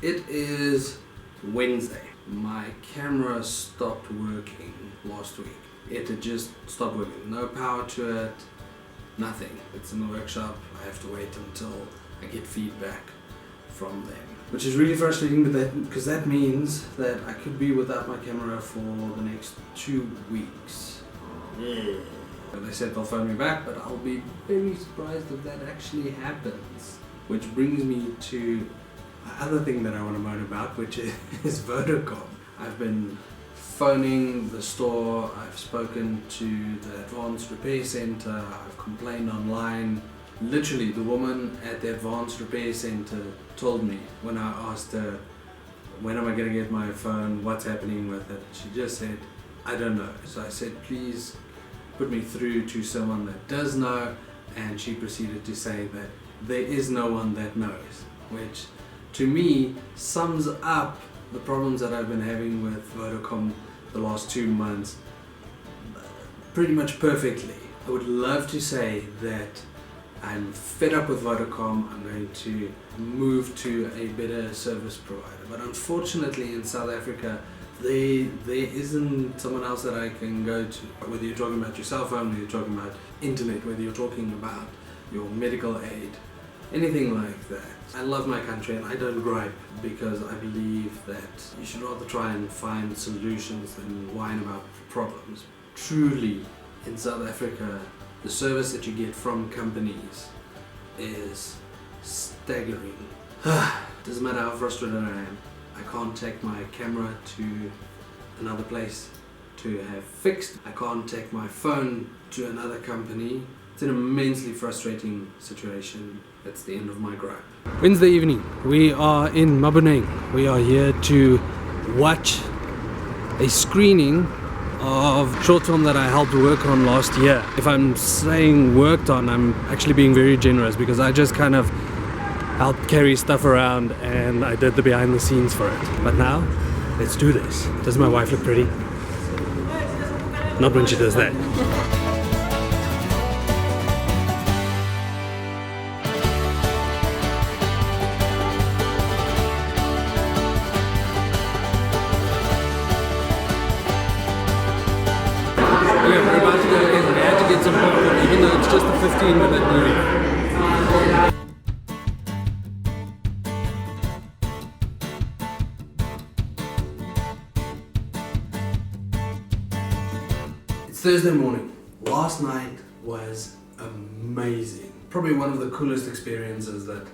It is Wednesday. My camera stopped working last week. It had just stopped working. No power to it, nothing. It's in the workshop. I have to wait until I get feedback from them. Which is really frustrating because that means that I could be without my camera for the next 2 weeks. They said they'll phone me back, but I'll be very surprised if that actually happens. Which brings me to other thing that I want to moan about, which is Vodacom. I've been phoning the store, I've spoken to the advanced repair center, I've complained online. Literally, the woman at the advanced repair center told me when I asked her, when am I going to get my phone, what's happening with it? She just said, I don't know. So I said, please put me through to someone that does know, and she proceeded to say that there is no one that knows, which to me sums up the problems that I've been having with Vodacom the last 2 months pretty much perfectly. I would love to say that I'm fed up with Vodacom, I'm going to move to a better service provider, but unfortunately in South Africa there isn't someone else that I can go to. Whether you're talking about your cell phone, whether you're talking about internet, whether you're talking about your medical aid, anything like that. I love my country and I don't gripe because I believe that you should rather try and find solutions than whine about problems. Truly, in South Africa, the service that you get from companies is staggering. Doesn't matter how frustrated I am, I can't take my camera to another place to have fixed. I can't take my phone to another company. It's an immensely frustrating situation. That's the end of my gripe. Wednesday evening, we are in Maboneng. We are here to watch a screening of a short film that I helped work on last year. If I'm saying worked on, I'm actually being very generous because I just kind of helped carry stuff around and I did the behind the scenes for it. But now, let's do this. Does my wife look pretty? Not when she does that. Okay, we're about to go in. We had to get some popcorn, even though it's just a 15-minute movie. It's Thursday morning. Last night was amazing. Probably one of the coolest experiences that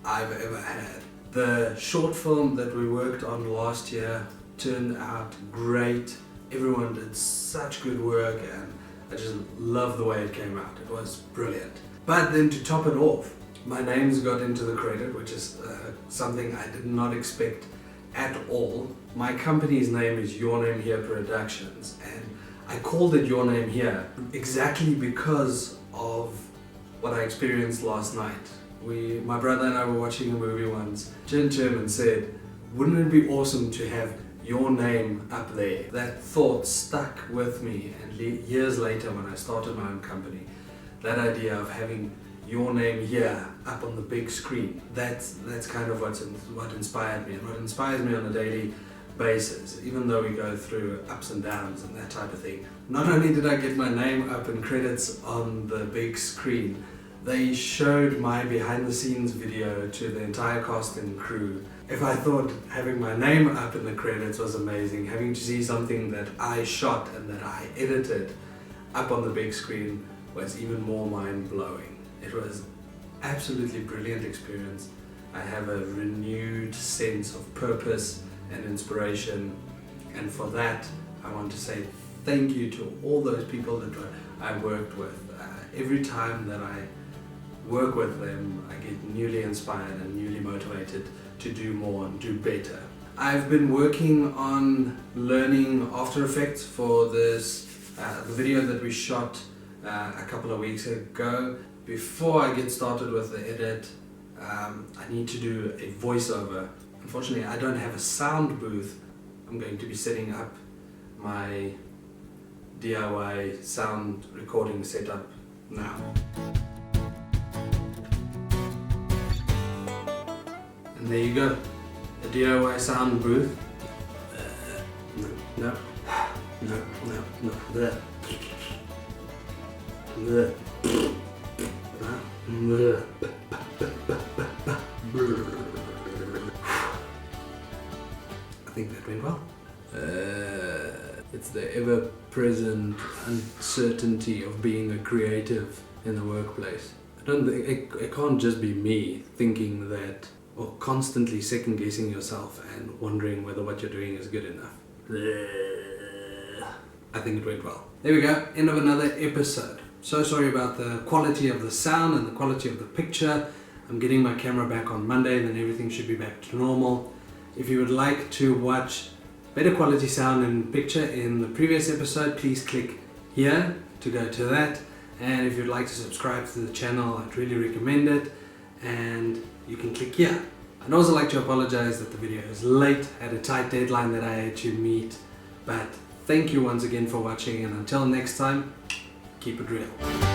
I've ever had. The short film that we worked on last year turned out great. Everyone did such good work and I just love the way it came out. It was brilliant. But then to top it off, my name's got into the credit, which is something I did not expect at all. My company's name is Your Name Here Productions, and I called it Your Name Here exactly because of what I experienced last night. My brother and I were watching a movie once, turned to him and said, wouldn't it be awesome to have your name up there? That thought stuck with me, and years later when I started my own company, that idea of having your name here up on the big screen, that's kind of what inspired me, and what inspires me on a daily basis, even though we go through ups and downs and that type of thing. Not only did I get my name up in credits on the big screen, they showed my behind the scenes video to the entire cast and crew. If I thought having my name up in the credits was amazing, having to see something that I shot and that I edited up on the big screen was even more mind-blowing. It was absolutely brilliant experience. I have a renewed sense of purpose and inspiration, and for that I want to say thank you to all those people that I worked with. Every time that I work with them, I get newly inspired and newly motivated to do more and do better. I've been working on learning After Effects for this the video that we shot a couple of weeks ago. Before I get started with the edit, I need to do a voiceover. Unfortunately, I don't have a sound booth. I'm going to be setting up my DIY sound recording setup now. And there you go. It DIY sound booth. No. There. I think that went well. It's the ever-present uncertainty of being a creative in the workplace. I don't think it can't just be me thinking that, or constantly second-guessing yourself and wondering whether what you're doing is good enough. I think it went well. There we go, end of another episode. So sorry about the quality of the sound and the quality of the picture. I'm getting my camera back on Monday, then everything should be back to normal. If you would like to watch better quality sound and picture in the previous episode, please click here to go to that. And if you'd like to subscribe to the channel, I'd really recommend it. And you can click here. I'd also like to apologize that the video is late. I had a tight deadline that I had to meet. But thank you once again for watching, and until next time, keep it real.